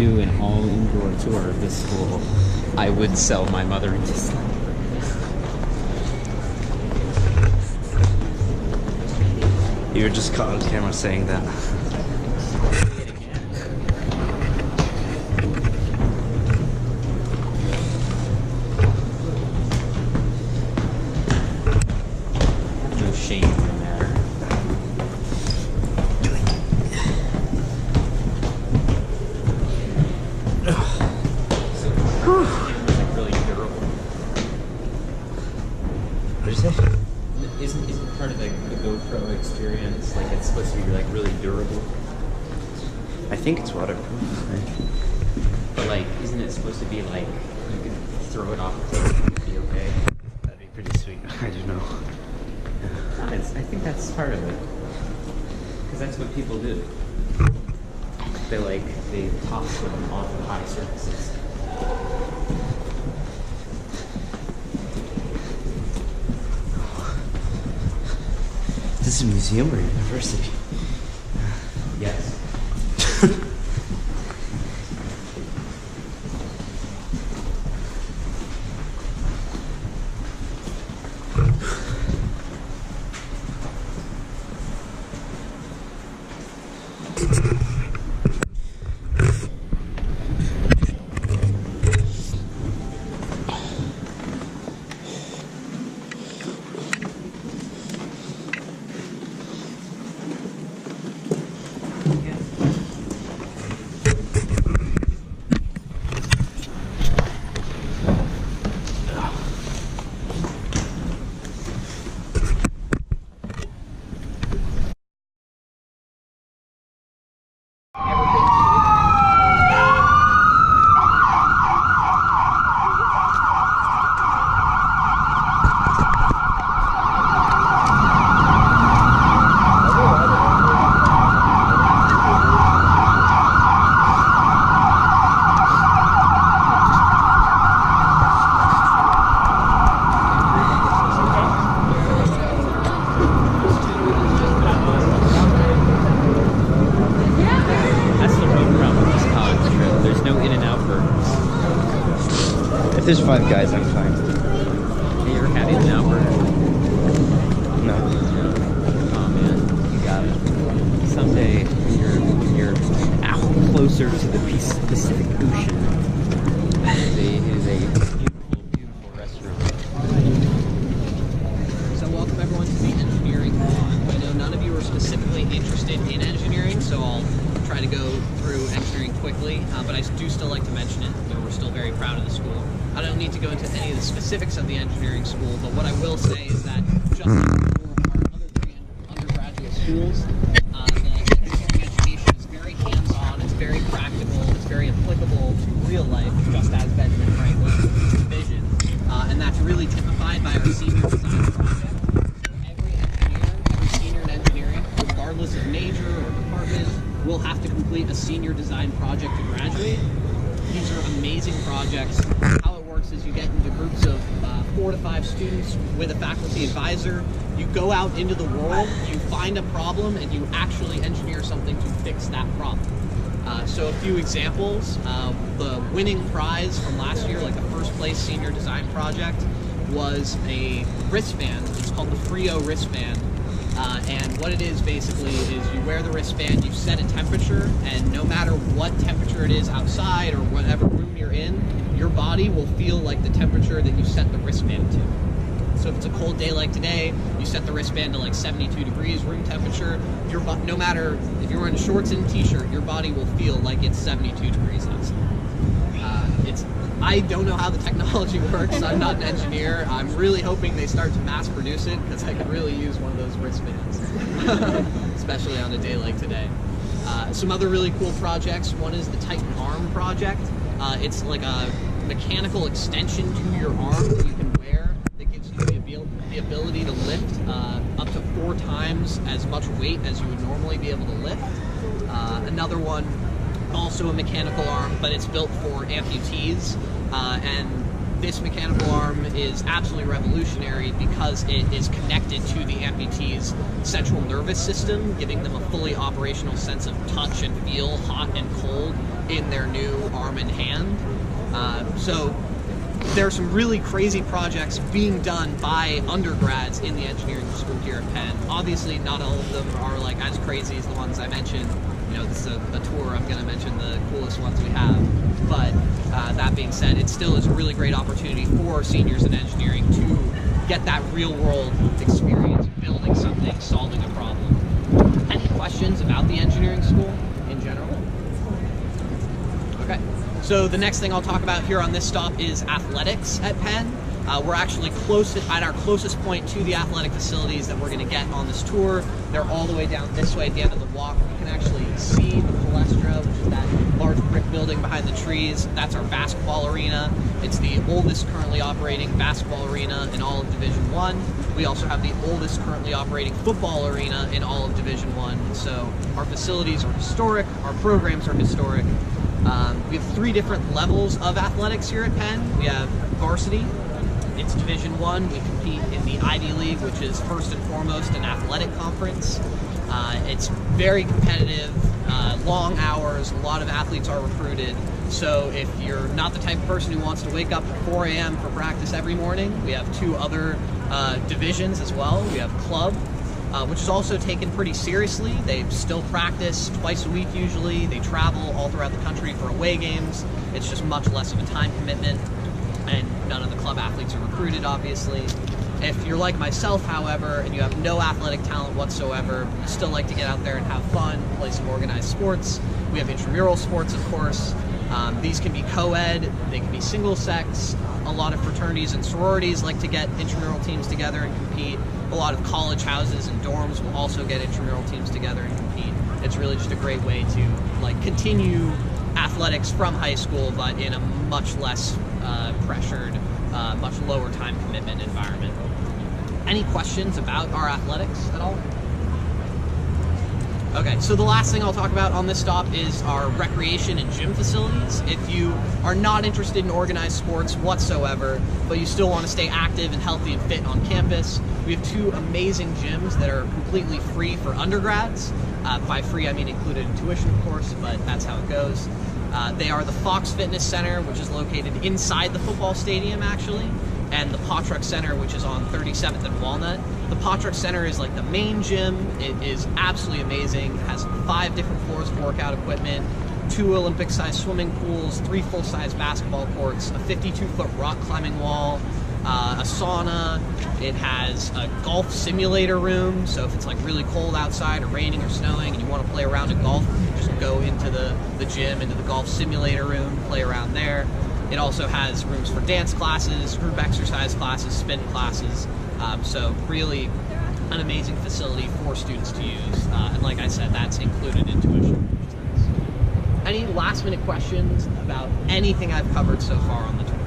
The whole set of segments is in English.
do an all-indoor tour of this school, I would sell my mother into slavery. You were just caught on camera saying that. No shame in the matter. It's like really durable. What did you say? Isn't part of the GoPro experience like it's supposed to be like really durable? I think it's waterproof. Right? But like, isn't it supposed to be like you can throw it off the table and be okay? That'd be pretty sweet. I don't know. I think that's part of it. Because that's what people do. They toss them off of high surfaces. This is a museum or a university? Yes. If there's 5 guys, I'm fine. Have you ever had it now, or? No. Oh man, you got it. Someday, when you're out closer to the Pacific Ocean, there's a beautiful restaurant. So welcome everyone to the engineering blog. I know none of you are specifically interested in engineering, so I'll try to go through engineering quickly, but I do still like to mention it. We're still very proud of the school. I don't need to go into any of the specifics of the engineering school, but what I will say is that just like our other 3 undergraduate schools, the engineering education is very hands-on, it's very practical, it's very applicable to real life, just as Benjamin Franklin envisioned, and that's really typified by our senior design project. Every senior in engineering, regardless of major or department, will have to complete a senior design project to graduate. These are amazing projects. How it works is you get into groups of 4 to 5 students with a faculty advisor. You go out into the world, you find a problem, and you actually engineer something to fix that problem. So a few examples. The winning prize from last year, like the first place senior design project, was a wristband. It's called the Frio wristband. And what it is basically is you wear the wristband, you set a temperature, and no matter what temperature it is outside or whatever room you're in, your body will feel like the temperature that you set the wristband to. So if it's a cold day like today, you set the wristband to like 72 degrees room temperature, no matter if you're wearing shorts and a t-shirt, your body will feel like it's 72 degrees outside. I don't know how the technology works. I'm not an engineer. I'm really hoping they start to mass produce it because I could really use one of those wristbands, especially on a day like today. Some other really cool projects. One is the Titan Arm project. It's like a mechanical extension to your arm that you can wear that gives you the ability to lift up to 4 times as much weight as you would normally be able to lift. Another one, also a mechanical arm, but it's built for amputees, and this mechanical arm is absolutely revolutionary because it is connected to the amputee's central nervous system, giving them a fully operational sense of touch and feel, hot and cold, in their new Arm in Hand. So there are some really crazy projects being done by undergrads in the engineering school here at Penn. Obviously, not all of them are like as crazy as the ones I mentioned. You know, this is a tour. I'm going to mention the coolest ones we have. But that being said, it still is a really great opportunity for seniors in engineering to get that real-world experience building something, solving a problem. Any questions about the engineering school in general? Okay. So the next thing I'll talk about here on this stop is athletics at Penn. We're actually at our closest point to the athletic facilities that we're going to get on this tour. They're all the way down this way at the end of the walk. You can actually see the Palestra, which is that large brick building behind the trees. That's our basketball arena. It's the oldest currently operating basketball arena in all of Division I. We also have the oldest currently operating football arena in all of Division I. So our facilities are historic, our programs are historic. We have 3 different levels of athletics here at Penn. We have varsity. It's Division I. We compete in the Ivy League, which is first and foremost an athletic conference. It's very competitive, long hours, a lot of athletes are recruited. So if you're not the type of person who wants to wake up at 4 a.m. for practice every morning, we have 2 other divisions as well. We have club, which is also taken pretty seriously. They still practice twice a week usually. They travel all throughout the country for away games. It's just much less of a time commitment, and none of the club athletes are recruited, obviously. If you're like myself, however, and you have no athletic talent whatsoever, you still like to get out there and have fun, play some organized sports. We have intramural sports, of course. These can be co-ed, they can be single-sex. A lot of fraternities and sororities like to get intramural teams together and compete. A lot of college houses and dorms will also get intramural teams together and compete. It's really just a great way to continue athletics from high school, but in a much less pressured, much lower time commitment environment. Any questions about our athletics at all? Okay, so the last thing I'll talk about on this stop is our recreation and gym facilities. If you are not interested in organized sports whatsoever, but you still want to stay active and healthy and fit on campus, we have 2 amazing gyms that are completely free for undergrads. By free, I mean included in tuition, of course, but that's how it goes. They are the Fox Fitness Center, which is located inside the football stadium, actually, and the Pottruck Center, which is on 37th and Walnut. The Pottruck Center is like the main gym. It is absolutely amazing. It has 5 different floors of workout equipment, 2 Olympic-sized swimming pools, 3 full-size basketball courts, a 52-foot rock climbing wall, a sauna. It has a golf simulator room, so if it's like really cold outside or raining or snowing and you want to play around at golf, just go into the gym, into the golf simulator room, play around there. It also has rooms for dance classes, group exercise classes, spin classes. So really an amazing facility for students to use. And like I said, that's included in tuition. Any last minute questions about anything I've covered so far on the tour?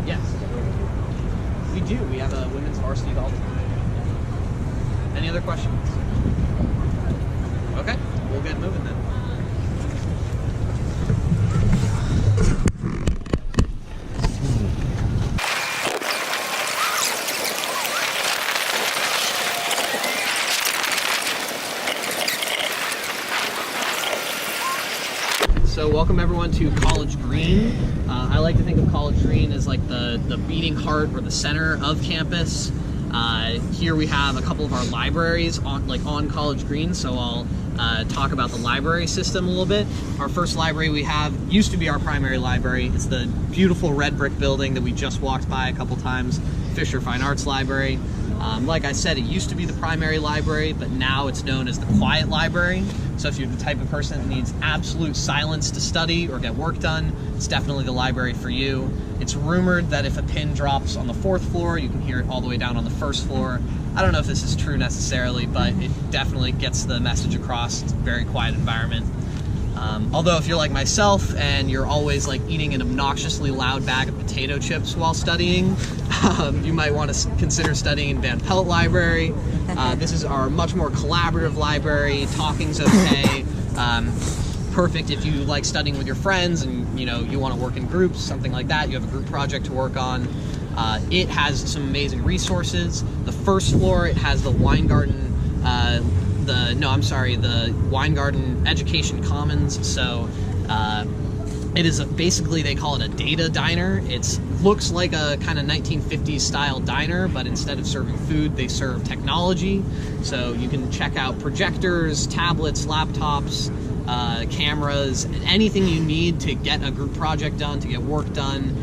Yes. We do. We have a women's varsity golf team. Any other questions? Okay, we'll get moving then. So welcome everyone to College Green. I like to think of College Green as like the beating heart or the center of campus. Here we have a couple of our libraries on College Green, so I'll talk about the library system a little bit. Our first library we have used to be our primary library. It's the beautiful red brick building that we just walked by a couple times, Fisher Fine Arts Library. Like I said, it used to be the primary library, but now it's known as the quiet library. So if you're the type of person that needs absolute silence to study or get work done, it's definitely the library for you. It's rumored that if a pin drops on the 4th floor, you can hear it all the way down on the 1st floor. I don't know if this is true necessarily, but it definitely gets the message across. It's a very quiet environment. Although if you're like myself and you're always like eating an obnoxiously loud bag of potato chips while studying, you might want to consider studying in Van Pelt Library. This is our much more collaborative library. Talking's okay. Perfect if you like studying with your friends and you want to work in groups, something like that. You have a group project to work on. It has some amazing resources. The 1st floor, it has the Weingarten the Weingarten Education Commons. So It is basically, they call it a data diner. It looks like a kind of 1950s style diner, but instead of serving food, they serve technology. So you can check out projectors, tablets, laptops, cameras, anything you need to get a group project done, to get work done.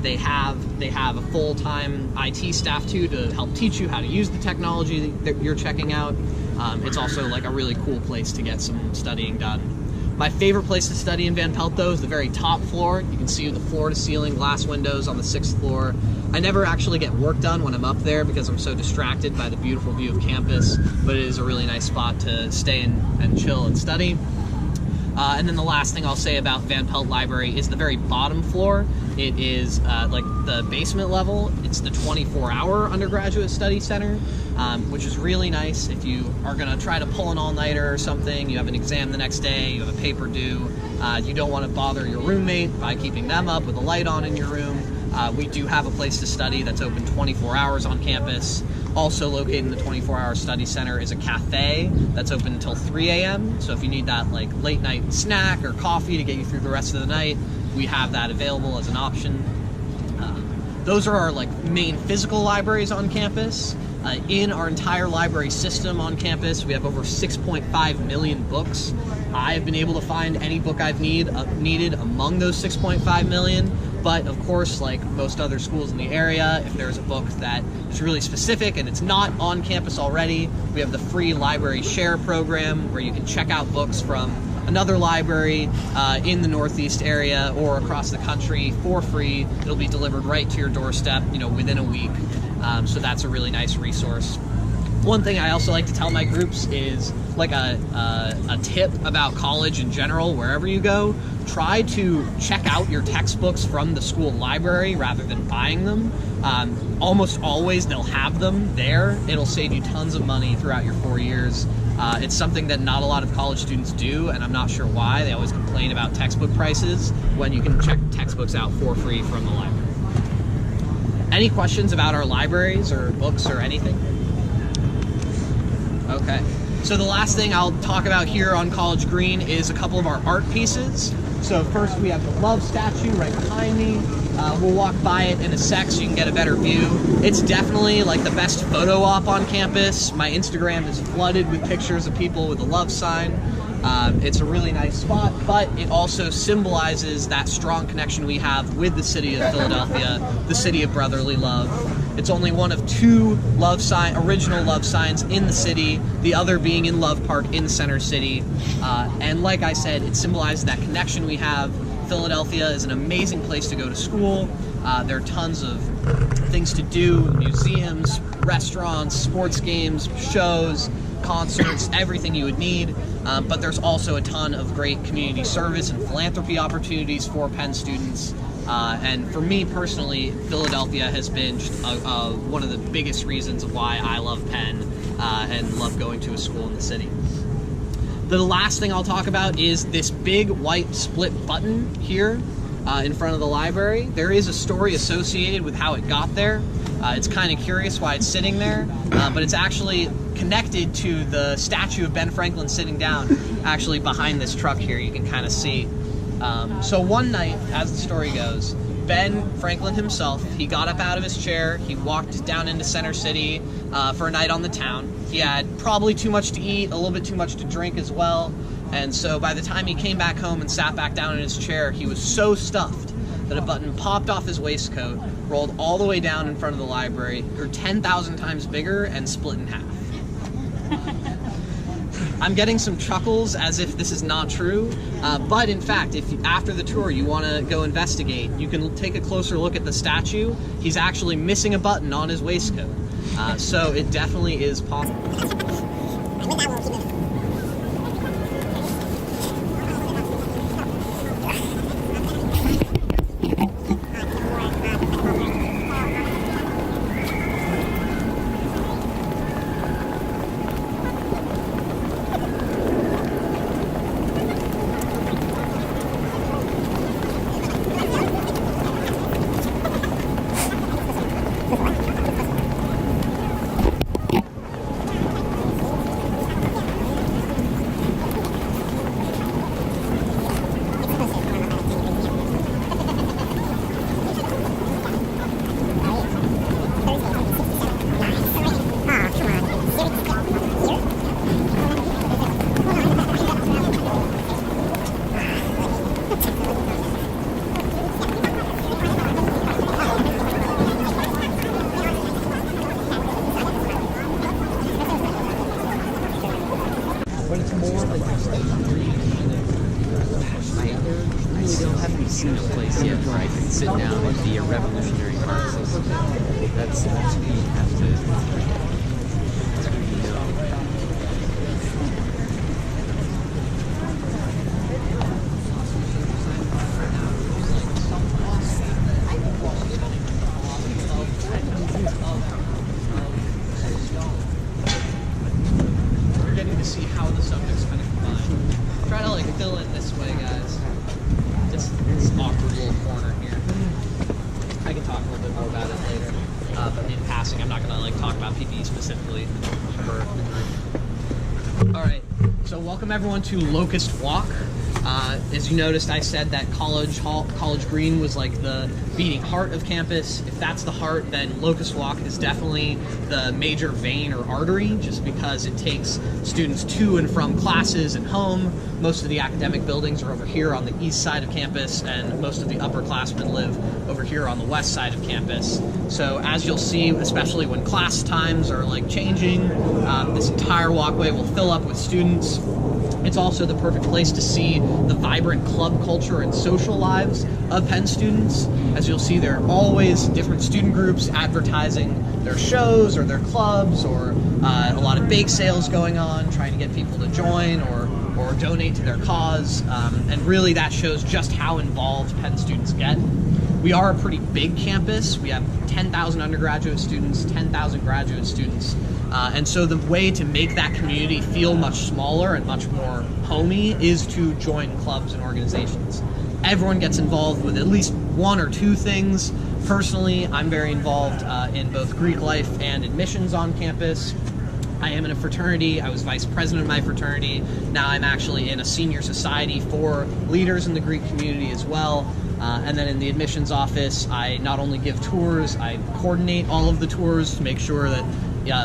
They have a full-time IT staff too to help teach you how to use the technology that you're checking out. It's also like a really cool place to get some studying done. My favorite place to study in Van Pelt, though, is the very top floor. You can see the floor-to-ceiling glass windows on the 6th floor. I never actually get work done when I'm up there because I'm so distracted by the beautiful view of campus, but it is a really nice spot to stay and chill and study. And then the last thing I'll say about Van Pelt Library is the very bottom floor. It is like the basement level. It's the 24-hour undergraduate study center, which is really nice if you are going to try to pull an all-nighter or something. You have an exam the next day, you have a paper due. You don't want to bother your roommate by keeping them up with a light on in your room. We do have a place to study that's open 24 hours on campus. Also located in the 24-hour study center is a cafe that's open until 3 a.m. So if you need that like late night snack or coffee to get you through the rest of the night, we have that available as an option. Those are our like main physical libraries on campus. In our entire library system on campus, we have over 6.5 million books. I have been able to find any book I've needed among those 6.5 million. But of course, like most other schools in the area, if there's a book that is really specific and it's not on campus already, we have the free library share program where you can check out books from another library in the Northeast area or across the country for free. It'll be delivered right to your doorstep, within a week. So that's a really nice resource. One thing I also like to tell my groups is like a tip about college in general. Wherever you go, try to check out your textbooks from the school library rather than buying them. Almost always they'll have them there. It'll save you tons of money throughout your 4 years. It's something that not a lot of college students do, and I'm not sure why. They always complain about textbook prices when you can check textbooks out for free from the library. Any questions about our libraries or books or anything? Okay, so the last thing I'll talk about here on College Green is a couple of our art pieces. So first we have the love statue right behind me. We'll walk by it in a sec so you can get a better view. It's definitely like the best photo op on campus. My Instagram is flooded with pictures of people with a love sign. It's a really nice spot, but it also symbolizes that strong connection we have with the city of Philadelphia, the city of brotherly love. It's only one of 2 original love signs in the city, the other being in Love Park in Center City. And like I said, it symbolizes that connection we have. Philadelphia is an amazing place to go to school. There are tons of things to do, museums, restaurants, sports games, shows, concerts, everything you would need. But there's also a ton of great community service and philanthropy opportunities for Penn students. And for me personally, Philadelphia has been one of the biggest reasons of why I love Penn and love going to a school in the city. The last thing I'll talk about is this big white split button here in front of the library. There is a story associated with how it got there. It's kind of curious why it's sitting there, but it's actually connected to the statue of Ben Franklin sitting down actually behind this truck here. You can kind of see. So one night, as the story goes, Ben Franklin himself, he got up out of his chair, he walked down into Center City for a night on the town. He had probably too much to eat, a little bit too much to drink as well, and so by the time he came back home and sat back down in his chair, he was so stuffed that a button popped off his waistcoat, rolled all the way down in front of the library, grew 10,000 times bigger, and split in half. I'm getting some chuckles as if this is not true, but in fact, if after the tour you want to go investigate, you can take a closer look at the statue. He's actually missing a button on his waistcoat, so it definitely is possible. That's what you have to. That's what you know. You're getting to see how the subjects kind of combine. Try to like fill in this way, guys. Just this awkward little corner here. I can talk a little bit more about it later. But in passing, I'm not going to like talk about PPE specifically for the group. All right. So welcome everyone to Locust Walk. As you noticed, I said that College Green was like the beating heart of campus. If that's the heart, then Locust Walk is definitely the major vein or artery, just because it takes students to and from classes and home. Most of the academic buildings are over here on the east side of campus, and most of the upperclassmen live over here on the west side of campus. So as you'll see, especially when class times are like changing, this entire walkway will fill up with students. It's also the perfect place to see the vibrant club culture and social lives of Penn students. As you'll see, there are always different student groups advertising their shows or their clubs, or a lot of bake sales going on, trying to get people to join or donate to their cause. And really that shows just how involved Penn students get. We are a pretty big campus. We have 10,000 undergraduate students, 10,000 graduate students. And so the way to make that community feel much smaller and much more homey is to join clubs and organizations. Everyone gets involved with at least one or two things. Personally, I'm very involved in both Greek life and admissions on campus. I am in a fraternity. I was vice president of my fraternity. Now I'm actually in a senior society for leaders in the Greek community as well. And then in the admissions office, I not only give tours, I coordinate all of the tours to make sure that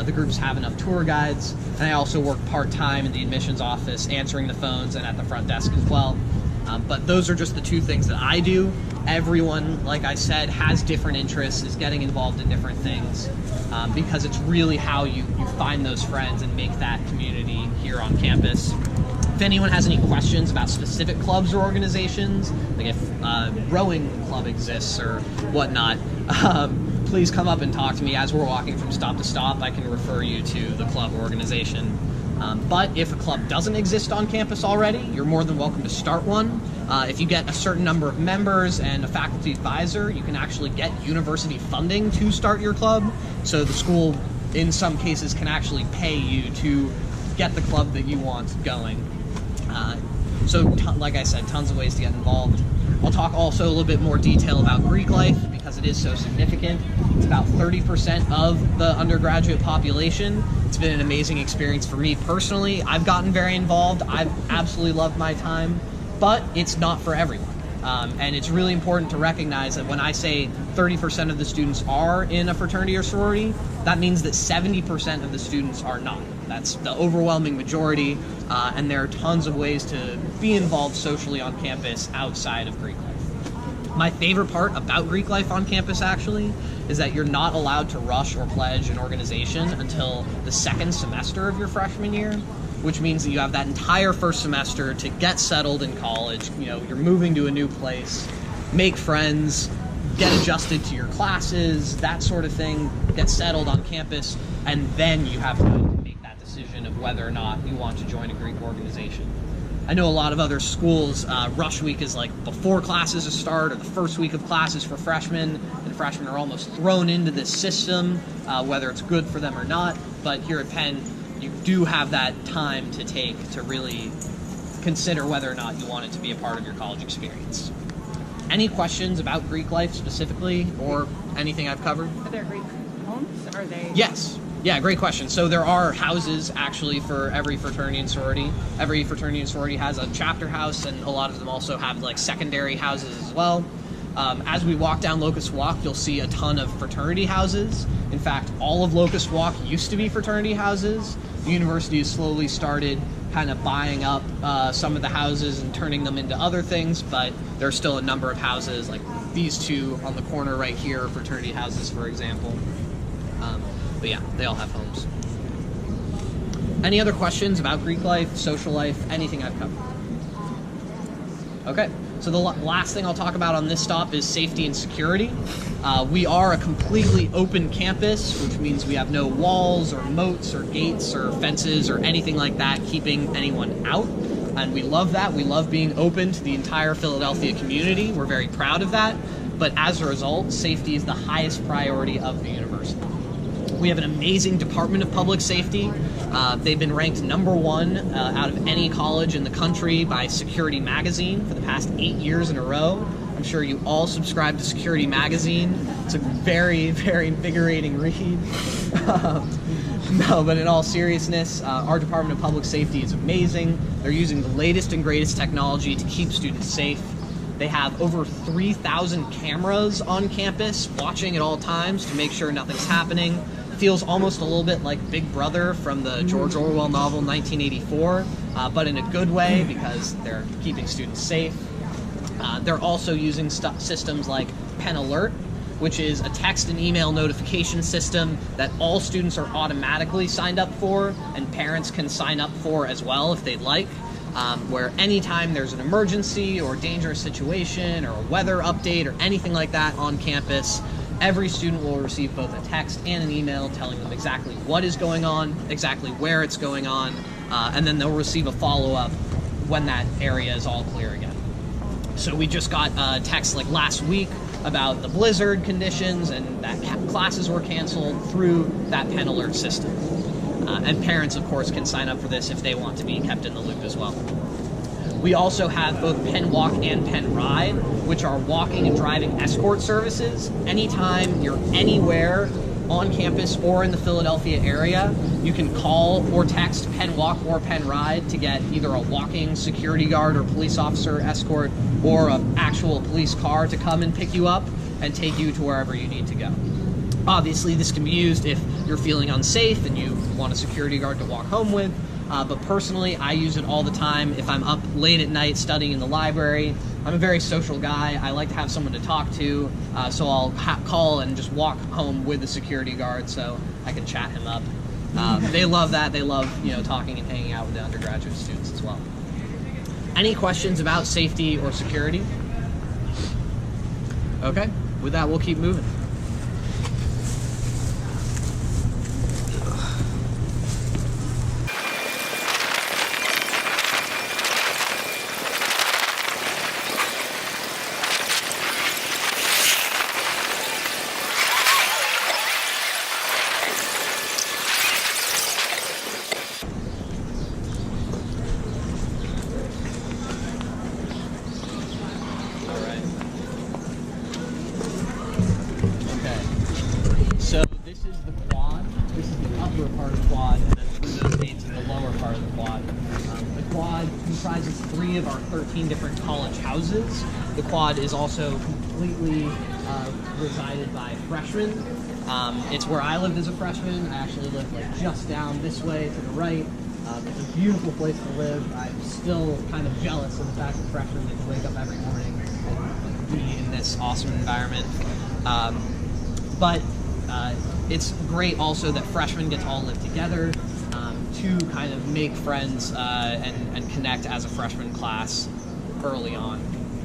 the groups have enough tour guides. And I also work part-time in the admissions office, answering the phones and at the front desk as well. But those are just the two things that I do. Everyone, like I said, has different interests, is getting involved in different things, because it's really how you find those friends and make that community here on campus. If anyone has any questions about specific clubs or organizations, like if rowing club exists or whatnot, please come up and talk to me as we're walking from stop to stop. I can refer you to the club or organization. But if a club doesn't exist on campus already, you're more than welcome to start one. If you get a certain number of members and a faculty advisor, you can actually get university funding to start your club. So the school, in some cases, can actually pay you to get the club that you want going. Like I said, tons of ways to get involved. I'll talk also a little bit more detail about Greek life because it is so significant. It's about 30% of the undergraduate population. It's been an amazing experience for me personally. I've gotten very involved. I've absolutely loved my time, but it's not for everyone. And it's really important to recognize that when I say 30% of the students are in a fraternity or sorority, that means that 70% of the students are not. That's the overwhelming majority, and there are tons of ways to be involved socially on campus outside of Greek life. My favorite part about Greek life on campus, actually, is that you're not allowed to rush or pledge an organization until the second semester of your freshman year, which means that you have that entire first semester to get settled in college. You know, you're moving to a new place, make friends, get adjusted to your classes, that sort of thing, get settled on campus, and then you have time to make that decision of whether or not you want to join a Greek organization. I know a lot of other schools, rush week is like before classes start or the first week of classes for freshmen, and freshmen are almost thrown into this system, whether it's good for them or not. But here at Penn, you do have that time to take to really consider whether or not you want it to be a part of your college experience. Any questions about Greek life specifically, or anything I've covered? Are there Greek homes? Are they? Yes. Yeah, great question. So there are houses actually for every fraternity and sorority. Every fraternity and sorority has a chapter house, and a lot of them also have like secondary houses as well. As we walk down Locust Walk, you'll see a ton of fraternity houses. In fact, all of Locust Walk used to be fraternity houses. The university has slowly started kind of buying up some of the houses and turning them into other things, but there's still a number of houses, like these two on the corner right here, are fraternity houses, for example. But yeah, they all have homes. Any other questions about Greek life, social life, anything I've covered? Okay. So the last thing I'll talk about on this stop is safety and security. We are a completely open campus, which means we have no walls or moats or gates or fences or anything like that keeping anyone out. And we love that. We love being open to the entire Philadelphia community. We're very proud of that. But as a result, safety is the highest priority of the university. We have an amazing Department of Public Safety. They've been ranked #1 out of any college in the country by Security Magazine for the past 8 years in a row. I'm sure you all subscribe to Security Magazine. It's a very, very invigorating read. No, but in all seriousness, our Department of Public Safety is amazing. They're using the latest and greatest technology to keep students safe. They have over 3,000 cameras on campus watching at all times to make sure nothing's happening. Feels almost a little bit like Big Brother from the George Orwell novel 1984, but in a good way because they're keeping students safe. They're also using systems like Pen Alert, which is a text and email notification system that all students are automatically signed up for, and parents can sign up for as well if they'd like, where anytime there's an emergency or dangerous situation or a weather update or anything like that on campus, every student will receive both a text and an email telling them exactly what is going on, exactly where it's going on, and then they'll receive a follow-up when that area is all clear again. So we just got a text like last week about the blizzard conditions and that classes were canceled through that Pen Alert system. And parents, of course, can sign up for this if they want to be kept in the loop as well. We also have both Pen Walk and Pen Ride, which are walking and driving escort services. Anytime you're anywhere on campus or in the Philadelphia area, you can call or text Pen Walk or Pen Ride to get either a walking security guard or police officer escort or an actual police car to come and pick you up and take you to wherever you need to go. Obviously, this can be used if you're feeling unsafe and you want a security guard to walk home with. But personally, I use it all the time if I'm up late at night studying in the library. I'm a very social guy. I like to have someone to talk to, so I'll call and just walk home with the security guard so I can chat him up. They love that. They love, talking and hanging out with the undergraduate students as well. Any questions about safety or security? Okay, with that, we'll keep moving. So this is the quad. This is the upper part of the quad, and then through those gates in the lower part of the quad. The quad comprises 3 of our 13 different college houses. The quad is also completely resided by freshmen. It's where I lived as a freshman. I actually lived just down this way to the right. It's a beautiful place to live. I'm still kind of jealous of the fact that freshmen get to wake up every morning and be in this awesome environment. But it's great also that freshmen get to all live together to kind of make friends and connect as a freshman class early on.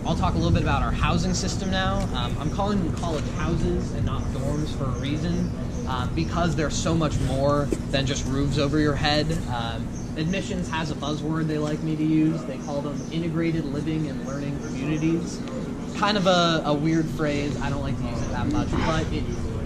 I'll talk a little bit about our housing system now. I'm calling them college houses and not dorms for a reason, because they're so much more than just roofs over your head. Admissions has a buzzword they like me to use. They call them integrated living and learning communities. Kind of a weird phrase. I don't like to use it that much, but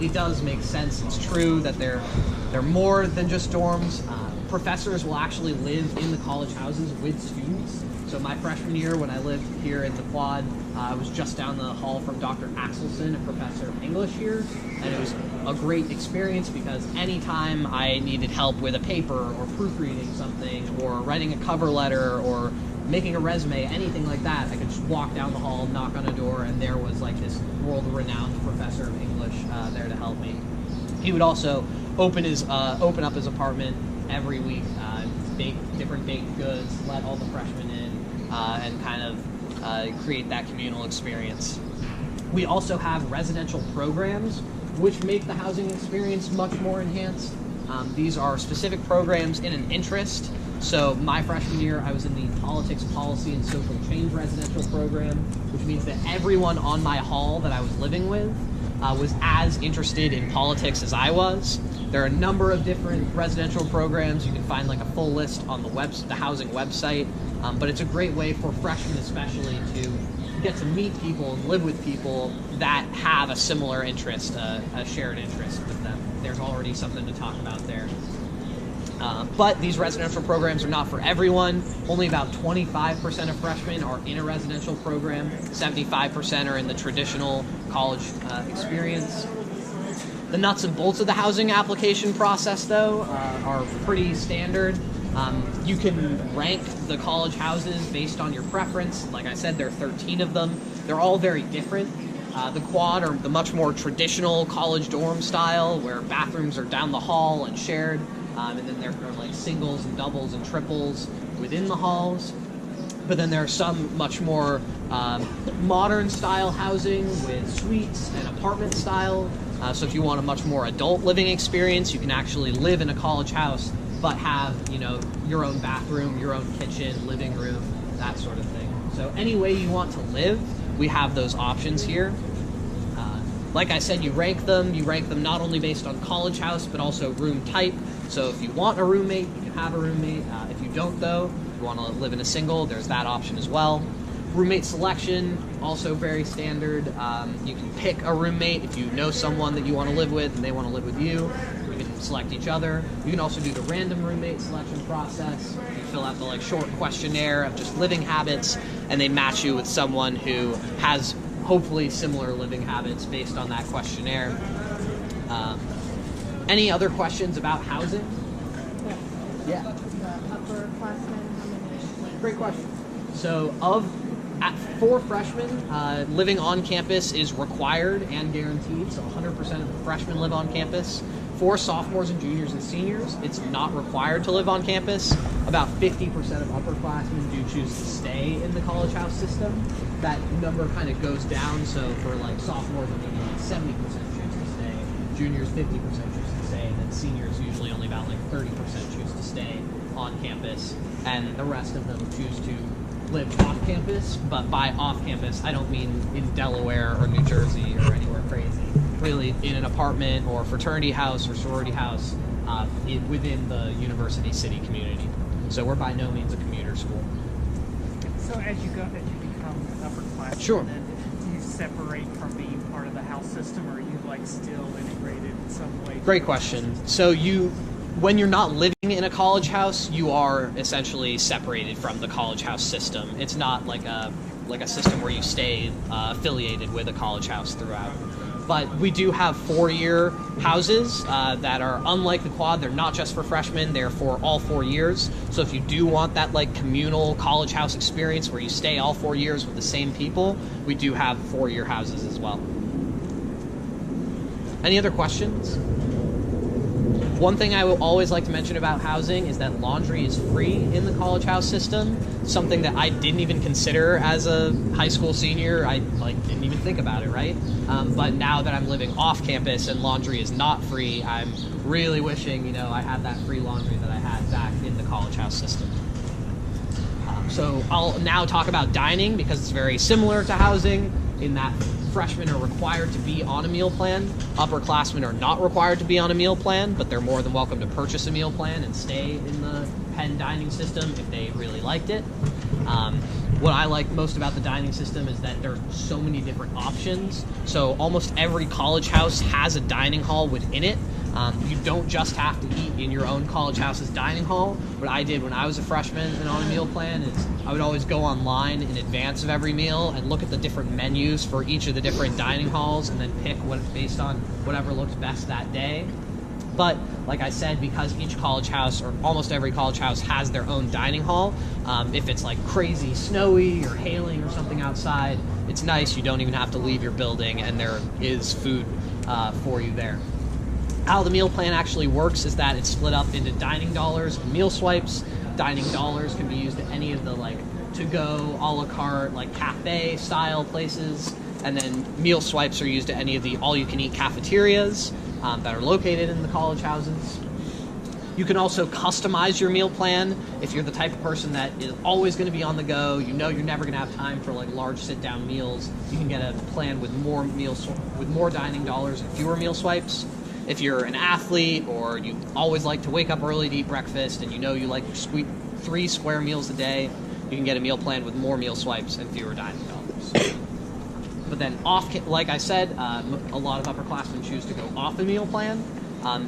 it does make sense. It's true that they're more than just dorms. Professors will actually live in the college houses with students. So my freshman year, when I lived here in the quad, I was just down the hall from Dr. Axelson, a professor of English here, and it was a great experience because anytime I needed help with a paper or proofreading something or writing a cover letter or making a resume, anything like that, I could just walk down the hall, knock on a door, and there was this world-renowned professor of English there to help me. He would also open up his apartment every week, bake different baked goods, let all the freshmen in, and kind of create that communal experience. We also have residential programs which make the housing experience much more enhanced. These are specific programs in an interest So my freshman year, I was in the Politics, Policy, and Social Change residential program, which means that everyone on my hall that I was living with was as interested in politics as I was. There are a number of different residential programs. You can find like a full list on the housing website, but it's a great way for freshmen especially to get to meet people and live with people that have a similar interest, a shared interest with them. There's already something to talk about there. But these residential programs are not for everyone. Only about 25% of freshmen are in a residential program. 75% are in the traditional college experience. The nuts and bolts of the housing application process, though, are pretty standard. You can rank the college houses based on your preference. Like I said, there are 13 of them. They're all very different. The quad are the much more traditional college dorm style, where bathrooms are down the hall and shared. And then there are like singles and doubles and triples within the halls. But then there are some much more modern style housing with suites and apartment style. So if you want a much more adult living experience, you can actually live in a college house, but have, you know, your own bathroom, your own kitchen, living room, that sort of thing. So any way you want to live, we have those options here. Like I said, you rank them not only based on college house, but also room type. So if you want a roommate, you can have a roommate. If you don't, though, if you want to live in a single, there's that option as well. Roommate selection, also very standard. You can pick a roommate if you know someone that you want to live with and they want to live with you. You can select each other. You can also do the random roommate selection process. You fill out the like short questionnaire of just living habits, and they match you with someone who has hopefully similar living habits based on that questionnaire. Any other questions about housing? Yeah. Upperclassmen, how many? Great question. So for freshmen, living on campus is required and guaranteed, so 100% of the freshmen live on campus. For sophomores and juniors and seniors, it's not required to live on campus. About 50% of upperclassmen do choose to stay in the college house system. That number kind of goes down, so for like sophomores, maybe like 70% choose to stay, juniors 50% choose to stay, and then seniors usually only about like 30% choose to stay on campus, and the rest of them choose to live off campus. But by off campus, I don't mean in Delaware or New Jersey or anywhere crazy. Really in an apartment or fraternity house or sorority house within the university city community. So we're by no means a commuter school. So as you become an upperclassman, Sure. then do you separate from being part of the house system, or are you like still integrated in some way? Great question. So when you're not living in a college house, you are essentially separated from the college house system. It's not like a system where you stay affiliated with a college house throughout. But we do have 4-year houses that are unlike the quad. They're not just for freshmen, they're for all 4 years. So if you do want that like communal college house experience where you stay all 4 years with the same people, we do have 4-year houses as well. Any other questions? One thing I will always like to mention about housing is that laundry is free in the college house system, something that I didn't even consider as a high school senior. I didn't even think about it, right? But now that I'm living off campus and laundry is not free, I'm really wishing, I had that free laundry that I had back in the college house system. So I'll now talk about dining because it's very similar to housing in that freshmen are required to be on a meal plan. Upperclassmen are not required to be on a meal plan, but they're more than welcome to purchase a meal plan and stay in the Penn dining system if they really liked it. What I like most about the dining system is that there's so many different options. So almost every college house has a dining hall within it. You don't just have to eat in your own college house's dining hall. What I did when I was a freshman and on a meal plan is I would always go online in advance of every meal and look at the different menus for each of the different dining halls and then pick what based on whatever looked best that day. But like I said, because each college house or almost every college house has their own dining hall, if it's like crazy snowy or hailing or something outside, it's nice. You don't even have to leave your building and there is food for you there. How the meal plan actually works is that it's split up into dining dollars and meal swipes. Dining dollars can be used at any of the like to-go, a la carte, like cafe style places. And then meal swipes are used at any of the all-you-can-eat cafeterias that are located in the college houses. You can also customize your meal plan if you're the type of person that is always going to be on the go. You know you're never going to have time for like large sit-down meals. You can get a plan with more meals, with more dining dollars and fewer meal swipes. If you're an athlete or you always like to wake up early to eat breakfast and you know you like 3 square meals a day, you can get a meal plan with more meal swipes and fewer dining dollars. But then like I said, a lot of upperclassmen choose to go off a meal plan.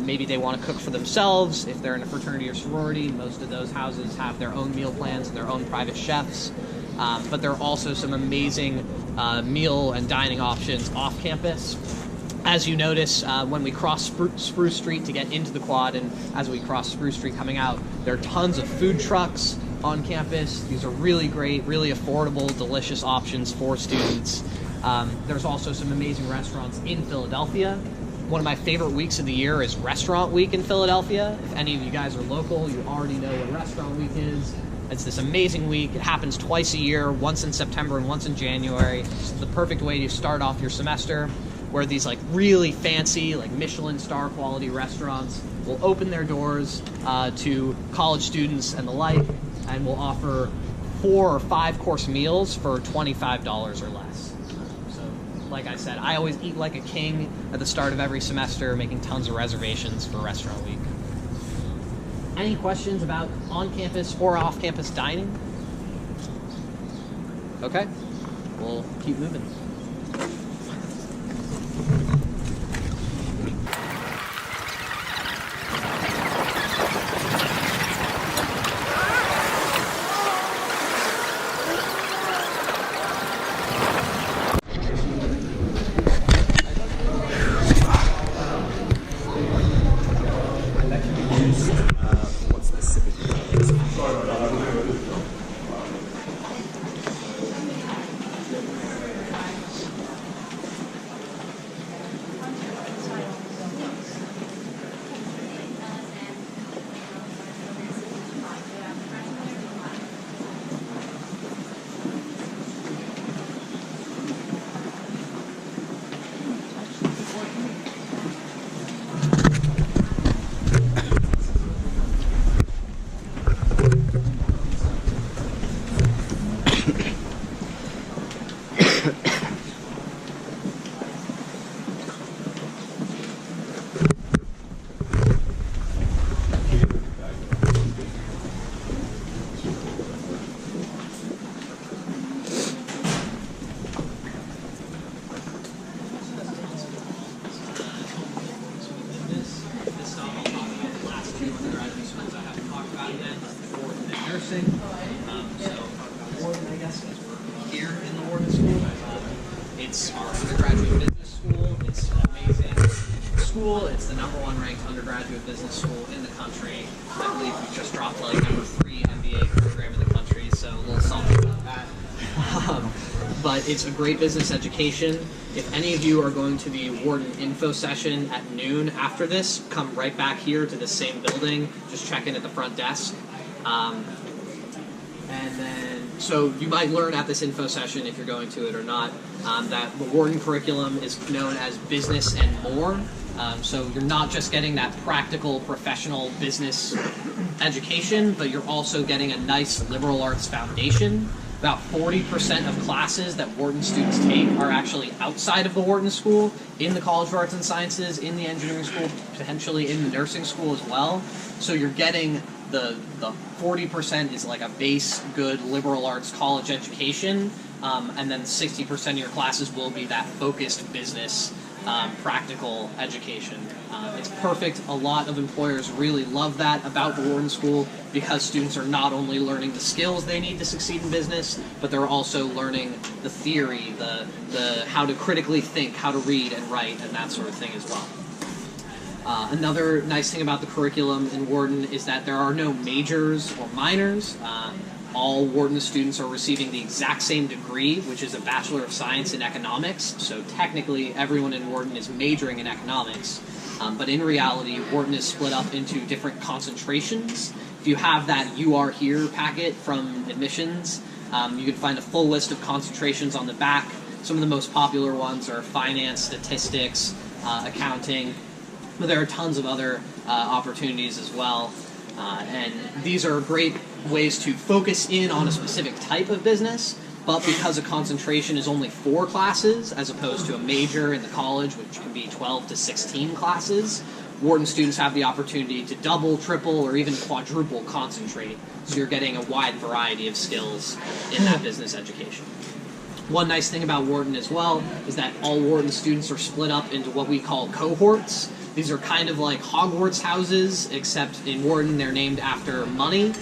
Maybe they want to cook for themselves. If they're in a fraternity or sorority, most of those houses have their own meal plans and their own private chefs. But there are also some amazing meal and dining options off campus. As you notice, when we cross Spruce Street to get into the quad, and as we cross Spruce Street coming out, there are tons of food trucks on campus. These are really great, really affordable, delicious options for students. There's also some amazing restaurants in Philadelphia. One of my favorite weeks of the year is Restaurant Week in Philadelphia. If any of you guys are local, you already know what Restaurant Week is. It's this amazing week. It happens twice a year, once in September and once in January. It's the perfect way to start off your semester, where these like really fancy, like Michelin star quality restaurants will open their doors to college students and the like, and will offer 4 or 5 course meals for $25 or less. Like I said, I always eat like a king at the start of every semester, making tons of reservations for Restaurant Week. Any questions about on-campus or off-campus dining? Okay, we'll keep moving. It's our undergraduate business school. It's an amazing school. It's the #1 ranked undergraduate business school in the country. I believe we just dropped like #3 MBA program in the country, so a little something about that. But it's a great business education. If any of you are going to the Wharton info session at noon after this, come right back here to the same building. Just check in at the front desk. And then, so you might learn at this info session, if you're going to it or not, that the Wharton curriculum is known as Business and More. So you're not just getting that practical, professional business education, but you're also getting a nice liberal arts foundation. About 40% of classes that Wharton students take are actually outside of the Wharton School, in the College of Arts and Sciences, in the engineering school, potentially in the nursing school as well. So you're getting the 40% is like a base, good liberal arts college education, and then 60% of your classes will be that focused business, practical education. It's perfect. A lot of employers really love that about the Wharton School, because students are not only learning the skills they need to succeed in business, but they're also learning the theory, the how to critically think, how to read and write, and that sort of thing as well. Another nice thing about the curriculum in Wharton is that there are no majors or minors. All Wharton students are receiving the exact same degree, which is a Bachelor of Science in Economics. So technically, everyone in Wharton is majoring in economics. But in reality, Wharton is split up into different concentrations. If you have that You Are Here packet from admissions, you can find a full list of concentrations on the back. Some of the most popular ones are finance, statistics, accounting. but there are tons of other opportunities as well. And these are great ways to focus in on a specific type of business, but because a concentration is only 4 classes, as opposed to a major in the college, which can be 12 to 16 classes, Wharton students have the opportunity to double, triple, or even quadruple concentrate, so you're getting a wide variety of skills in that business education. One nice thing about Wharton as well is that all Wharton students are split up into what we call cohorts. These are kind of like Hogwarts houses, except in Wharton they're named after money.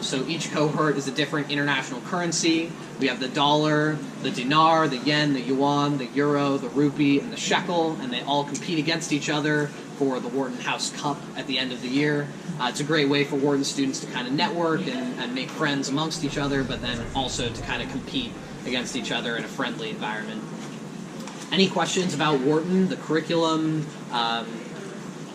So each cohort is a different international currency. We have the dollar, the dinar, the yen, the yuan, the euro, the rupee, and the shekel, and they all compete against each other for the Wharton House Cup at the end of the year. It's a great way for Wharton students to kind of network and make friends amongst each other, but then also to kind of compete against each other in a friendly environment. Any questions about Wharton, the curriculum,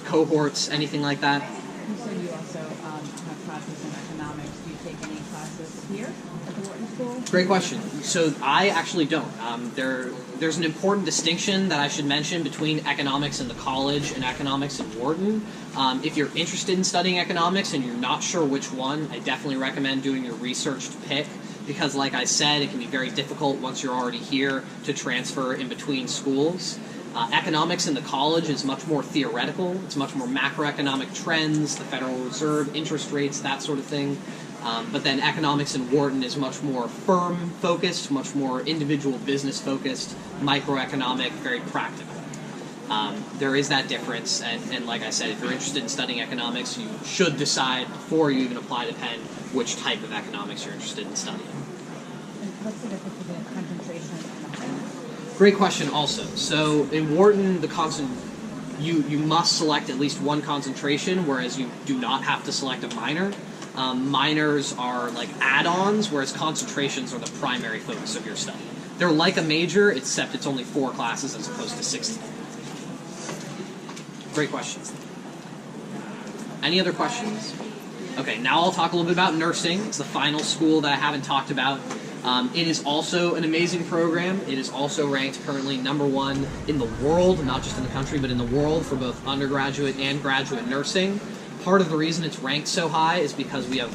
cohorts, anything like that? You said you also have classes in economics. Do you take any classes here at the Wharton School? Great question. So I actually don't. There's an important distinction that I should mention between economics in the college and economics in Wharton. If you're interested in studying economics and you're not sure which one, I definitely recommend doing your research to pick, because like I said, it can be very difficult once you're already here to transfer in between schools. Economics in the college is much more theoretical. It's much more macroeconomic trends, the Federal Reserve, interest rates, that sort of thing. But then economics in Wharton is much more firm-focused, much more individual business-focused, microeconomic, very practical. There is that difference, and like I said, if you're interested in studying economics, you should decide before you even apply to Penn which type of economics you're interested in studying. And what's the difference between concentration and a minor? Great question also. So in Wharton, you must select at least one concentration, whereas you do not have to select a minor. Minors are like add-ons, whereas concentrations are the primary focus of your study. They're like a major, except it's only 4 classes as opposed to 16. Great questions. Any other questions? Okay, now I'll talk a little bit about nursing. It's the final school that I haven't talked about. It is also an amazing program. It is also ranked currently #1 in the world, not just in the country, but in the world for both undergraduate and graduate nursing. Part of the reason it's ranked so high is because we have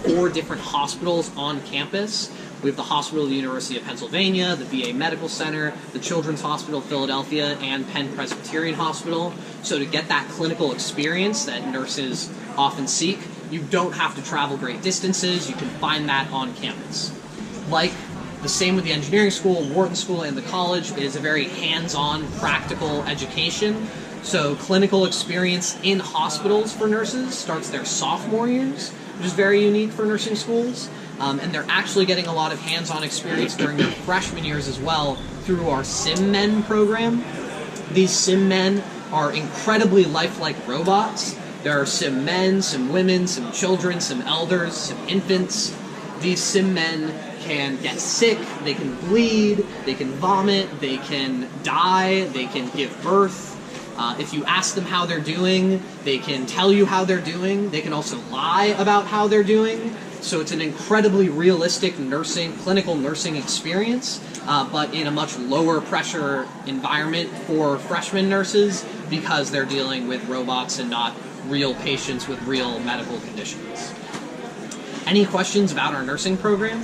4 different hospitals on campus. We have the Hospital of the University of Pennsylvania, the VA Medical Center, the Children's Hospital of Philadelphia, and Penn Presbyterian Hospital. So to get that clinical experience that nurses often seek, you don't have to travel great distances. You can find that on campus. Like the same with the engineering school, Wharton School, and the college, it is a very hands-on, practical education. So clinical experience in hospitals for nurses starts their sophomore years, which is very unique for nursing schools. And they're actually getting a lot of hands-on experience during their freshman years as well through our SimMen program. These SimMen are incredibly lifelike robots. There are SimMen, some women, some children, some elders, some infants. These SimMen can get sick, they can bleed, they can vomit, they can die, they can give birth. If you ask them how they're doing, they can tell you how they're doing. They can also lie about how they're doing. So it's an incredibly realistic clinical nursing experience, but in a much lower pressure environment for freshman nurses because they're dealing with robots and not real patients with real medical conditions. Any questions about our nursing program?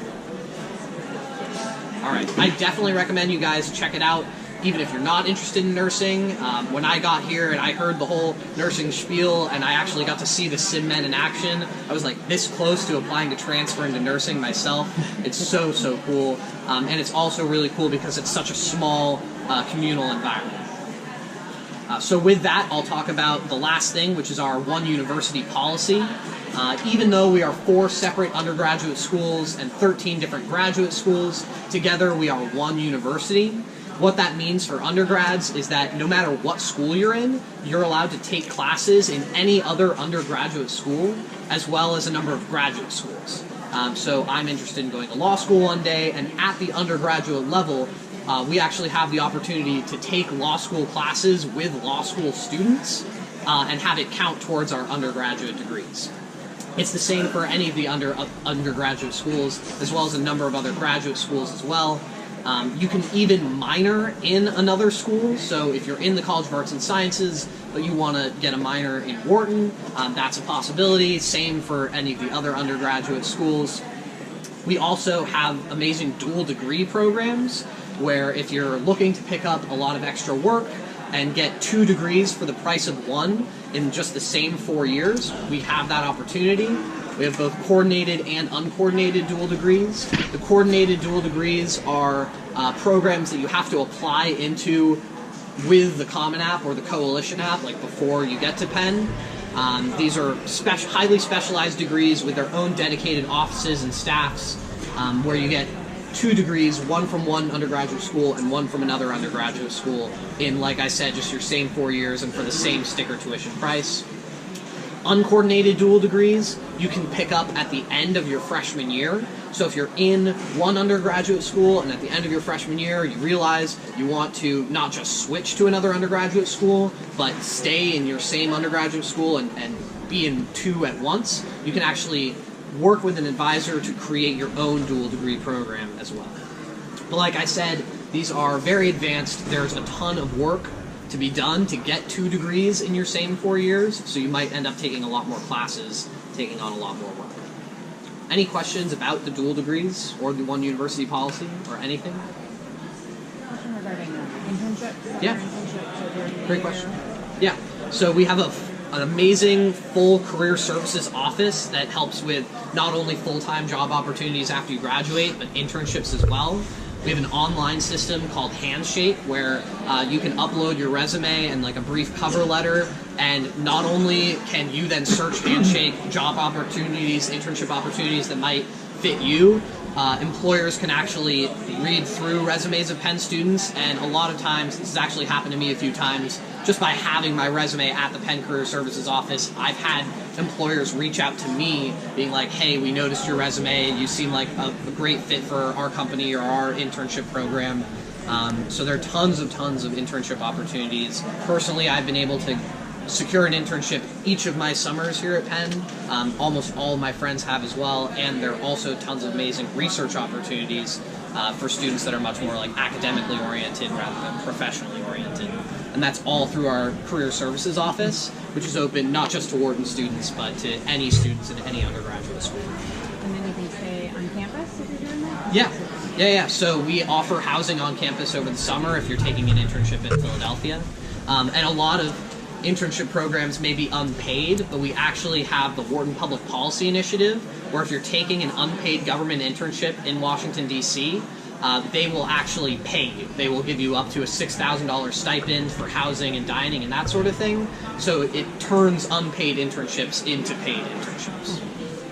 All right, I definitely recommend you guys check it out, even if you're not interested in nursing. When I got here and I heard the whole nursing spiel and I actually got to see the SimMen in action, I was like this close to applying to transfer into nursing myself. It's so, so cool. And it's also really cool because it's such a small communal environment. So with that, I'll talk about the last thing, which is our one university policy. Even though we are 4 separate undergraduate schools and 13 different graduate schools, together we are one university. What that means for undergrads is that no matter what school you're in, you're allowed to take classes in any other undergraduate school, as well as a number of graduate schools. So I'm interested in going to law school one day, and at the undergraduate level, we actually have the opportunity to take law school classes with law school students and have it count towards our undergraduate degrees. It's the same for any of the undergraduate schools, as well as a number of other graduate schools as well. You can even minor in another school. So if you're in the College of Arts and Sciences, but you want to get a minor in Wharton, that's a possibility. Same for any of the other undergraduate schools. We also have amazing dual degree programs where if you're looking to pick up a lot of extra work and get 2 degrees for the price of 1 in just the same 4 years, we have that opportunity. We have both coordinated and uncoordinated dual degrees. The coordinated dual degrees are programs that you have to apply into with the Common App or the Coalition app, like before you get to Penn. These are highly specialized degrees with their own dedicated offices and staffs, where you get 2 degrees, one from one undergraduate school and one from another undergraduate school in, like I said, just your same 4 years and for the same sticker tuition price. Uncoordinated dual degrees you can pick up at the end of your freshman year. So if you're in one undergraduate school and at the end of your freshman year you realize you want to not just switch to another undergraduate school, but stay in your same undergraduate school and be in 2 at once, you can actually work with an advisor to create your own dual degree program as well. But like I said, these are very advanced. There's a ton of work to be done to get 2 degrees in your same 4 years, so you might end up taking a lot more classes, taking on a lot more work. Any questions about the dual degrees or the one university policy or anything? Question regarding internships. Yeah. Internships Great question. Yeah. So we have an amazing full career services office that helps with not only full-time job opportunities after you graduate, but internships as well. We have an online system called Handshake where you can upload your resume and like a brief cover letter, and not only can you then search Handshake job opportunities, internship opportunities that might fit you, employers can actually read through resumes of Penn students, and a lot of times, this has actually happened to me a few times, just by having my resume at the Penn Career Services office, I've had employers reach out to me being like, hey, we noticed your resume, you seem like a great fit for our company or our internship program. So there are tons of internship opportunities. Personally, I've been able to secure an internship each of my summers here at Penn. Almost all of my friends have as well, and there are also tons of amazing research opportunities for students that are much more like academically oriented rather than professionally oriented. And that's all through our Career Services office, which is open not just to Wharton students, but to any students in any undergraduate school. And then you can stay on campus if you're doing that? Yeah. So we offer housing on campus over the summer if you're taking an internship in Philadelphia. And a lot of internship programs may be unpaid, but we actually have the Wharton Public Policy Initiative, where if you're taking an unpaid government internship in Washington, D.C., they will actually pay you. They will give you up to a $6,000 stipend for housing and dining and that sort of thing. So it turns unpaid internships into paid internships,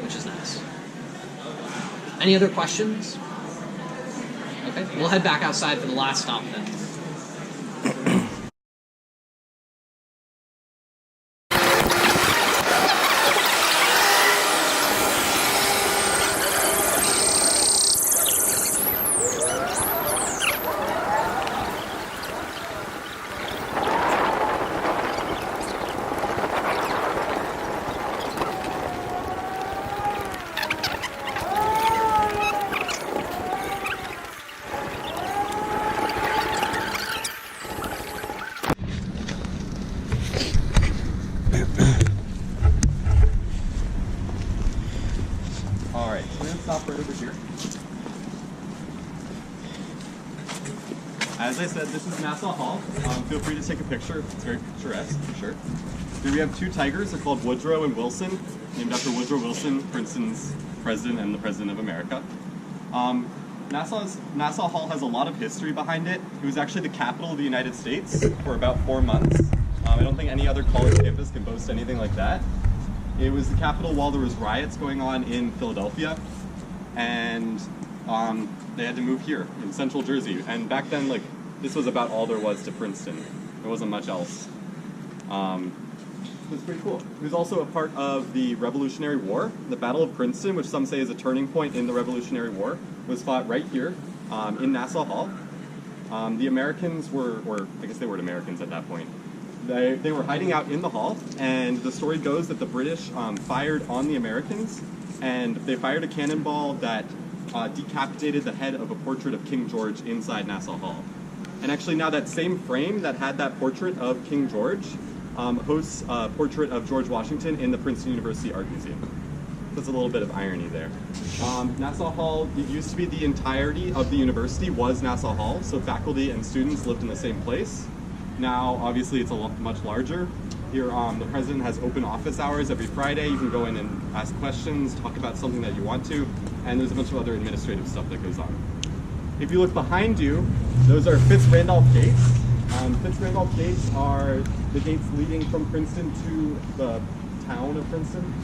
which is nice. Any other questions? Okay, we'll head back outside for the last stop then. Alright, so we're going to stop right over here. As I said, this is Nassau Hall. Feel free to take a picture. It's very picturesque, for sure. Here we have 2 tigers. They're called Woodrow and Wilson, named after Woodrow Wilson, Princeton's president and the president of America. Nassau Hall has a lot of history behind it. It was actually the capital of the United States for about 4 months. I don't think any other college campus can boast anything like that. It was the capital while there was riots going on in Philadelphia, and they had to move here in central Jersey. And back then, like, this was about all there was to Princeton. There wasn't much else. It was pretty cool. It was also a part of the Revolutionary War. The Battle of Princeton, which some say is a turning point in the Revolutionary War, was fought right here in Nassau Hall. The Americans were, or I guess they weren't Americans at that point. They were hiding out in the hall, and the story goes that the British fired on the Americans, and they fired a cannonball that decapitated the head of a portrait of King George inside Nassau Hall. And actually now that same frame that had that portrait of King George hosts a portrait of George Washington in the Princeton University Art Museum. There's a little bit of irony there. Nassau Hall, it used to be the entirety of the university was Nassau Hall, so faculty and students lived in the same place. Now, obviously, it's much larger. Here, the president has open office hours every Friday. You can go in and ask questions, talk about something that you want to, and there's a bunch of other administrative stuff that goes on. If you look behind you, those are Fitz-Randolph gates. Fitz-Randolph gates are the gates leading from Princeton to the town of Princeton.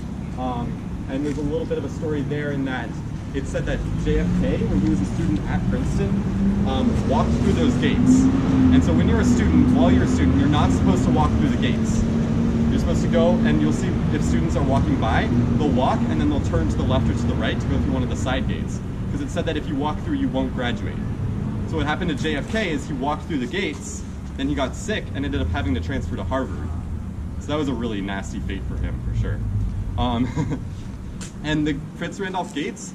And there's a little bit of a story there in that it said that JFK, when he was a student at Princeton, walked through those gates. And so when you're a student, while you're a student, you're not supposed to walk through the gates. You're supposed to go, and you'll see if students are walking by, they'll walk and then they'll turn to the left or to the right to go through one of the side gates. Because it said that if you walk through, you won't graduate. So what happened to JFK is he walked through the gates, then he got sick and ended up having to transfer to Harvard. So that was a really nasty fate for him, for sure. And the Fitz-Randolph gates,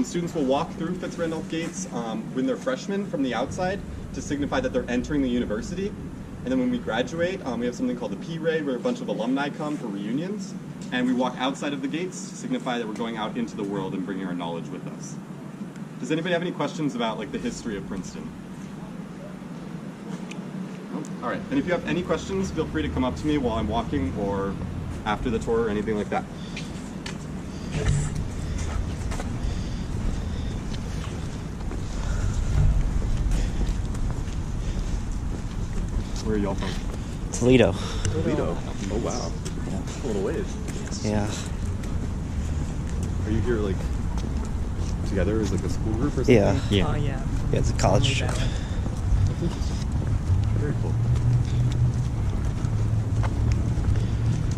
students will walk through Fitz-Randolph gates when they're freshmen from the outside to signify that they're entering the university. And then when we graduate, we have something called the P-Ray, where a bunch of alumni come for reunions. And we walk outside of the gates to signify that we're going out into the world and bringing our knowledge with us. Does anybody have any questions about like the history of Princeton? No? All right, and if you have any questions, feel free to come up to me while I'm walking or after the tour or anything like that. Where are y'all from? Toledo. Toledo. Oh wow. Yeah. A little ways. Yeah. Are you here like together as like a school group or something? Yeah. Yeah. Oh, yeah. Yeah, it's a college trip. That's interesting. Very cool.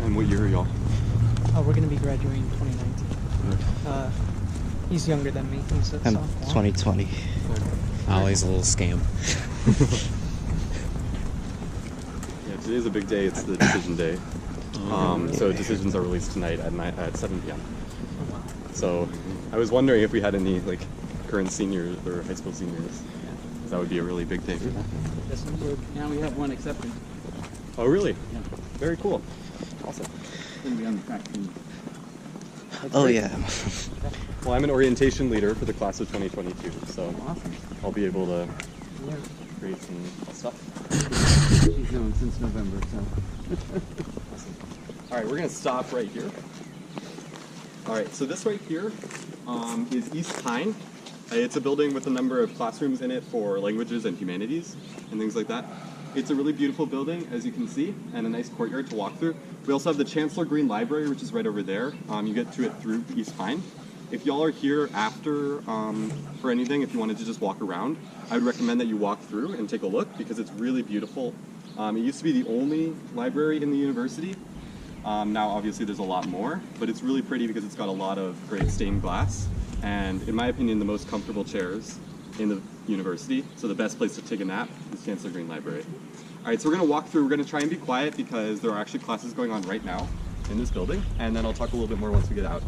And what year are y'all? Oh, we're gonna be graduating in 2019. He's younger than me. He's a I'm sophomore. 2020. Always a little scam. Yeah, today's a big day. It's the decision day. So decisions are released tonight at 7 p.m. So I was wondering if we had any like current seniors or high school seniors. That would be a really big day for them. Now we have one accepted. Oh really? Yeah. Very cool. Awesome. Going to be on the track team. Oh yeah. Well, I'm an orientation leader for the class of 2022, so Awesome. I'll be able to create some stuff. She's known since November, so. Awesome. All right, we're going to stop right here. All right, so this right here is East Pine. It's a building with a number of classrooms in it for languages and humanities and things like that. It's a really beautiful building, as you can see, and a nice courtyard to walk through. We also have the Chancellor Green Library, which is right over there. You get to it through East Pine. If y'all are here after for anything, if you wanted to just walk around, I would recommend that you walk through and take a look because it's really beautiful. It used to be the only library in the university. Now, obviously, there's a lot more, but it's really pretty because it's got a lot of great stained glass and, in my opinion, the most comfortable chairs in the university. So the best place to take a nap is Chancellor Green Library. All right, so we're going to walk through. We're going to try and be quiet because there are actually classes going on right now in this building, and then I'll talk a little bit more once we get out.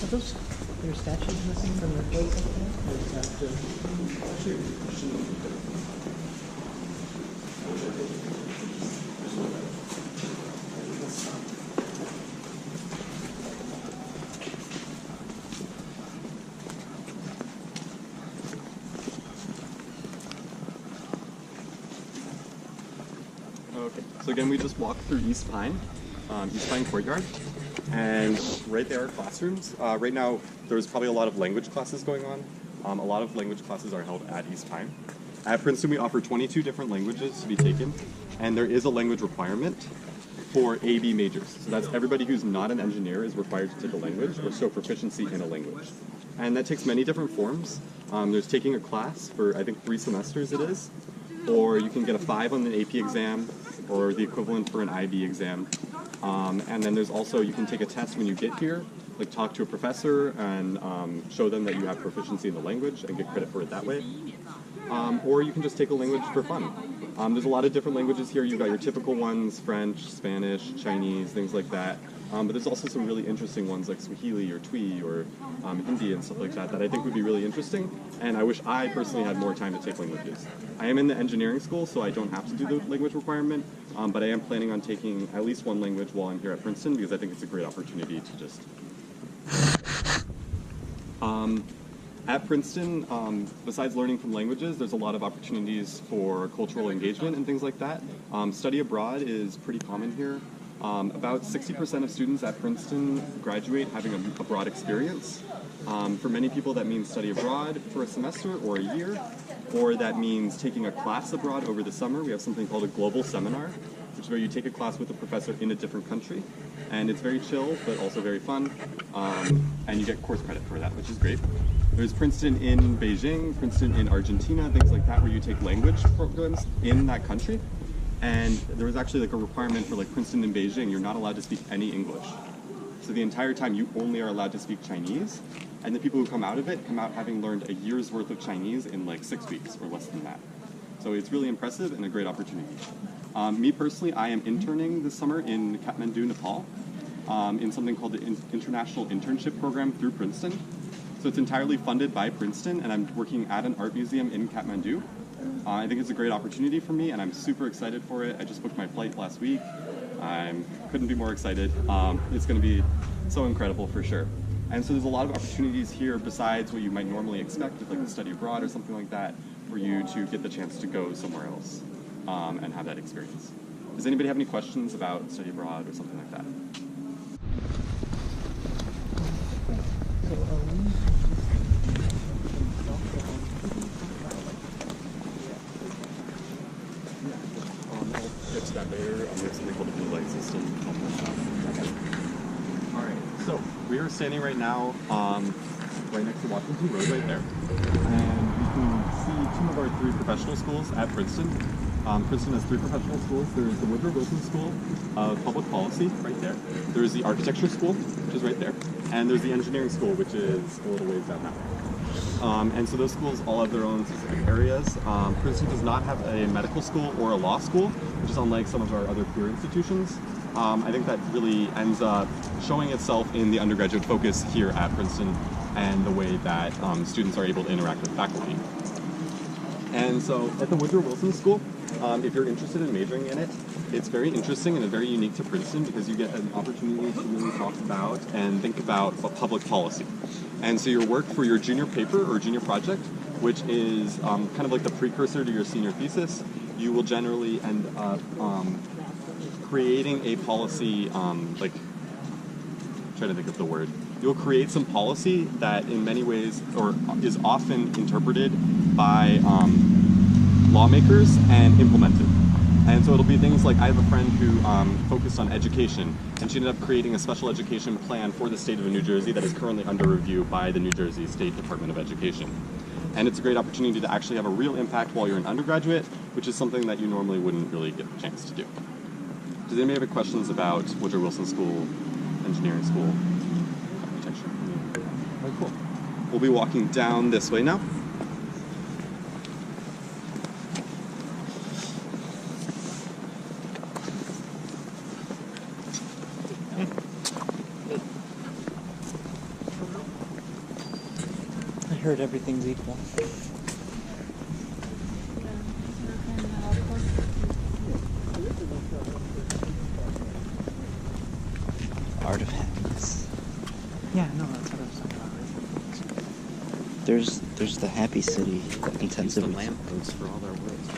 Are those your statues missing from the plate up there? Or is that Okay, so again, we just walked through East Pine Courtyard, and right there are classrooms. Right now, there's probably a lot of language classes going on. A lot of language classes are held at East Pine. At Princeton, we offer 22 different languages to be taken, and there is a language requirement. for AB majors. So that's everybody who's not an engineer is required to take a language or show proficiency in a language. And that takes many different forms. There's taking a class for, I think, 3 semesters it is, or you can get a 5 on the AP exam, or the equivalent for an IB exam. And then there's also, you can take a test when you get here, like talk to a professor and show them that you have proficiency in the language and get credit for it that way. Or you can just take a language for fun. There's a lot of different languages here. You've got your typical ones, French, Spanish, Chinese, things like that. But there's also some really interesting ones like Swahili or Twi or Hindi and stuff like that that I think would be really interesting. And I wish I personally had more time to take languages. I am in the engineering school, so I don't have to do the language requirement, but I am planning on taking at least 1 language while I'm here at Princeton because I think it's a great opportunity to just... At Princeton, besides learning from languages, there's a lot of opportunities for cultural engagement and things like that. Study abroad is pretty common here. About 60% of students at Princeton graduate having a broad experience. For many people, that means study abroad for a semester or a year, or that means taking a class abroad over the summer. We have something called a global seminar, which is where you take a class with a professor in a different country. And it's very chill, but also very fun. And you get course credit for that, which is great. There's Princeton in Beijing, Princeton in Argentina, things like that, where you take language programs in that country. And there was actually like a requirement for like Princeton in Beijing, you're not allowed to speak any English. So the entire time you only are allowed to speak Chinese. And the people who come out of it come out having learned a year's worth of Chinese in like 6 weeks or less than that. So it's really impressive and a great opportunity. Me personally, I am interning this summer in Kathmandu, Nepal, in something called the International Internship Program through Princeton. So it's entirely funded by Princeton, and I'm working at an art museum in Kathmandu. I think it's a great opportunity for me, and I'm super excited for it. I just booked my flight last week. I couldn't be more excited. It's going to be so incredible for sure. And so there's a lot of opportunities here besides what you might normally expect with like the study abroad or something like that, for you to get the chance to go somewhere else and have that experience. Does anybody have any questions about study abroad or something like that? That later, we have something called a blue light system. Alright, so we are standing right now right next to Washington Road right there. And you can see 2 of our 3 professional schools at Princeton. Princeton has 3 professional schools. There's the Woodrow Wilson School of Public Policy right there. There's the Architecture School, which is right there. And there's the Engineering School, which is a little ways down that way. And so those schools all have their own specific areas. Princeton does not have a medical school or a law school, which is unlike some of our other peer institutions. I think that really ends up showing itself in the undergraduate focus here at Princeton and the way that students are able to interact with faculty. And so at the Woodrow Wilson School, if you're interested in majoring in it, it's very interesting and very unique to Princeton because you get an opportunity to really talk about and think about public policy. And so your work for your junior paper or junior project, which is kind of like the precursor to your senior thesis, you will generally end up creating a policy, I'm trying to think of the word. You'll create some policy that in many ways, or is often interpreted by lawmakers and implemented. And so it'll be things like, I have a friend who focused on education, and she ended up creating a special education plan for the state of New Jersey that is currently under review by the New Jersey State Department of Education. And it's a great opportunity to actually have a real impact while you're an undergraduate, which is something that you normally wouldn't really get the chance to do. Does anybody have questions about Woodrow Wilson School, Engineering School, Architecture? Very cool. We'll be walking down this way now. I heard everything's equal. Art of happiness. Yeah, no, that's what I was talking about. There's the Happy City intensive. The lampposts for all their words.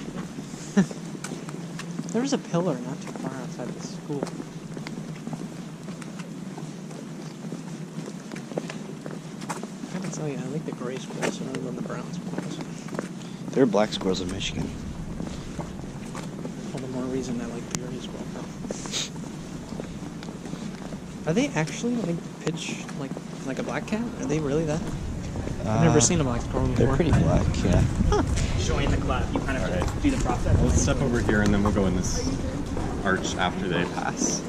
There was a pillar not too far outside the school. I gotta tell you, I like the gray squirrels rather than the brown squirrels. There are black squirrels in Michigan. All the more reason I like the gray squirrel. Are they actually like pitch like a black cat? Are they really that? I've never seen a black squirrel before. They're pretty black, yeah. Join the club. You kind of Alright. do the process. Let's step over here and then we'll go in this arch after they pass.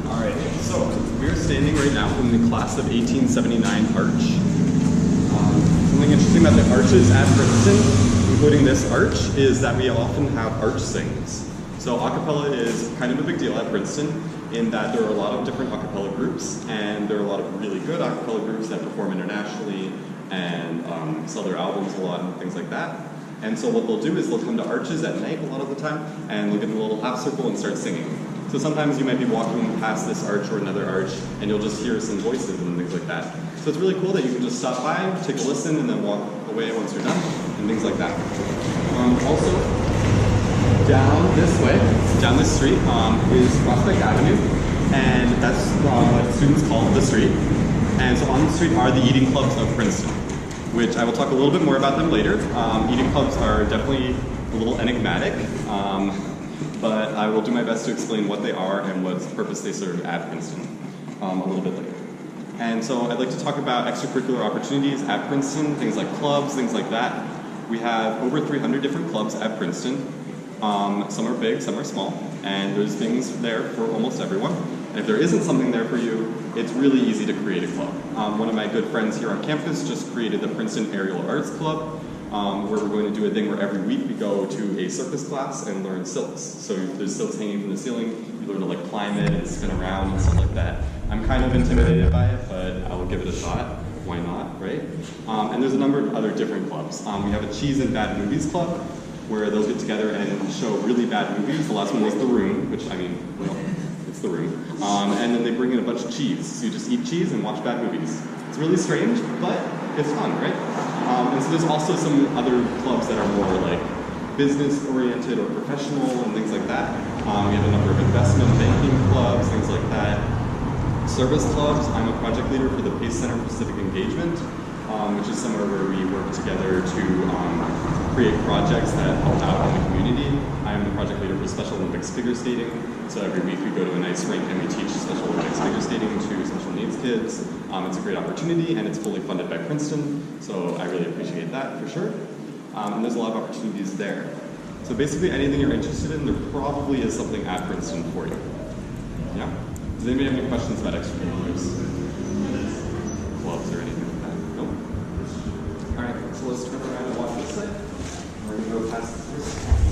Alright, so we're standing right now in the class of 1879 arch. Something interesting about the arches at Princeton, including this arch, is that we often have arch sings. So a cappella is kind of a big deal at Princeton in that there are a lot of different a cappella groups, and there are a lot of really good a cappella groups that perform internationally and sell their albums a lot and things like that. And so what they'll do is they'll come to arches at night a lot of the time, and they'll get in a little half circle and start singing. So sometimes you might be walking past this arch or another arch, and you'll just hear some voices and things like that. So it's really cool that you can just stop by, take a listen, and then walk away once you're done, and things like that. Also, down this way, down this street, is Prospect Avenue, and that's what students call the street. And so on the street are the eating clubs of Princeton, which I will talk a little bit more about them later. Eating clubs are definitely a little enigmatic, but I will do my best to explain what they are and what purpose they serve at Princeton a little bit later. And so I'd like to talk about extracurricular opportunities at Princeton, things like clubs, things like that. We have over 300 different clubs at Princeton. Some are big, some are small, and there's things there for almost everyone. And if there isn't something there for you, it's really easy to create a club. One of my good friends here on campus just created the Princeton Aerial Arts Club, where we're going to do a thing where every week we go to a circus class and learn silks. So there's silks hanging from the ceiling, you learn to like climb it and spin around and stuff like that. I'm kind of intimidated by it, but I will give it a shot. Why not, right? And there's a number of other different clubs. We have a Cheese and Bad Movies Club, where they'll get together and show really bad movies. The last one was The Room, which, I mean, well, it's The Room. And then they bring in a bunch of cheese. So you just eat cheese and watch bad movies. It's really strange, but it's fun, right? And so there's also some other clubs that are more like business-oriented or professional and things like that. We have a number of investment banking clubs, things like that. Service clubs, I'm a project leader for the Pace Center for Civic Engagement, which is somewhere where we work together to create projects that help out in the community. I am the project leader for Special Olympics figure skating, so every week we go to an ice rink and we teach Special Olympics figure skating to special needs kids. It's a great opportunity and it's fully funded by Princeton, so I really appreciate that for sure. And there's a lot of opportunities there. So basically anything you're interested in, there probably is something at Princeton for you. Yeah? Does anybody have any questions about extracurriculars? Clubs or anything like that? Nope. Alright, so let's turn around and walk this way. We're going to go past this.